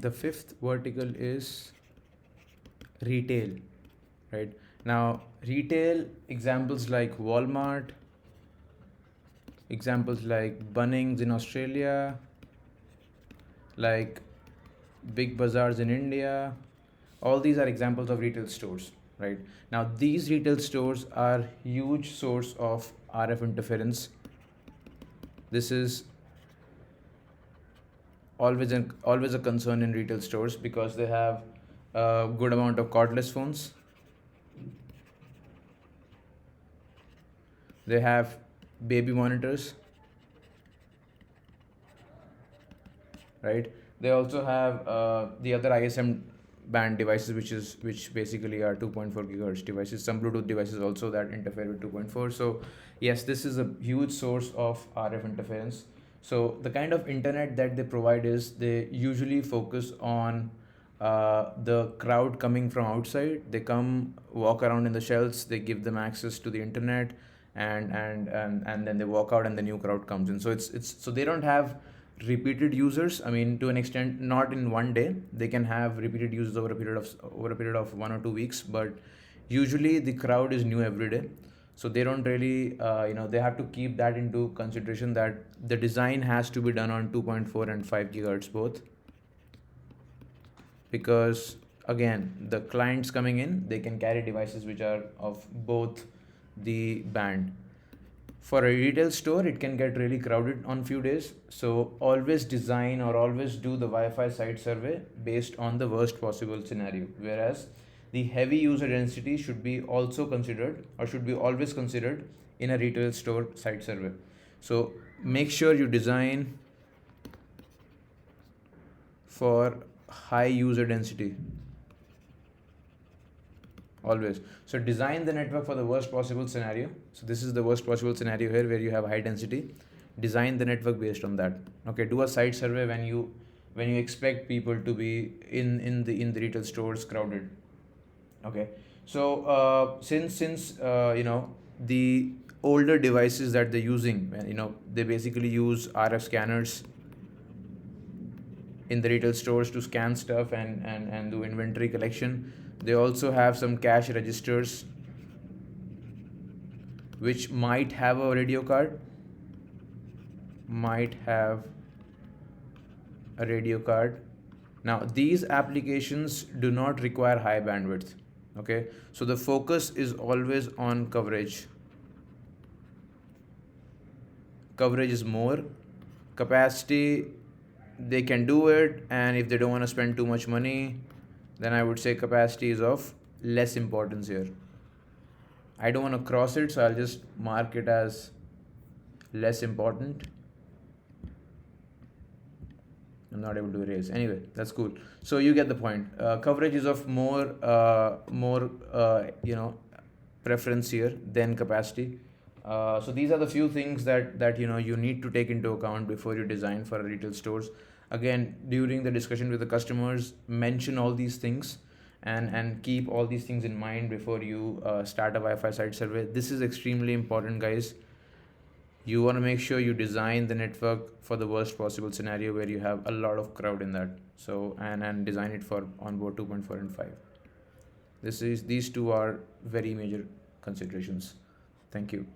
The fifth vertical is retail, right? Now, retail examples like Walmart, examples like Bunnings in Australia, like big bazaars in India, all these are examples of retail stores, right? Now, these retail stores are huge source of RF interference. This is always a concern in retail stores because they have a good amount of cordless phones. They have baby monitors, right? They also have the other ISM band devices, which basically are 2.4 gigahertz devices. Some Bluetooth devices also that interfere with 2.4. So yes, this is a huge source of RF interference. So the kind of internet that they provide is they usually focus on the crowd coming from outside. They come walk around in the shelves. They give them access to the internet, and then they walk out, and the new crowd comes in. So it's so they don't have repeated users. I mean, to an extent, not in one day. They can have repeated users over a period of 1 or 2 weeks, but usually the crowd is new every day. So they don't really they have to keep that into consideration, that the design has to be done on 2.4 and 5 gigahertz both, because again, the clients coming in, they can carry devices which are of both the band. For a retail store, it can get really crowded on few days. So always design or always do the Wi-Fi site survey based on the worst possible scenario. Whereas the heavy user density should be also considered, or should be always considered, in a retail store site survey. So make sure you design for high user density always. So design the network for the worst possible scenario. So this is the worst possible scenario here, where you have high density. Design the network based on that. Okay, do a site survey when you expect people to be in the retail stores crowded. Okay, so since the older devices that they're using, they basically use RF scanners in the retail stores to scan stuff and do inventory collection. They also have some cash registers which might have a radio card, might have a radio card. Now, these applications do not require high bandwidth. Okay, so the focus is always on coverage. Coverage is more. Capacity, they can do it, and if they don't want to spend too much money, then I would say capacity is of less importance here. I don't want to cross it, so I'll just mark it as less important. I'm not able to erase. Anyway, that's cool. So you get the point. Coverage is of more preference here than capacity. So these are the few things that you need to take into account before you design for retail stores. Again, during the discussion with the customers, mention all these things, and keep all these things in mind before you start a Wi-Fi site survey. This is extremely important, guys. You want to make sure you design the network for the worst possible scenario, where you have a lot of crowd in that. So and design it for onboard 2.4 and 5. These two are very major considerations. Thank you.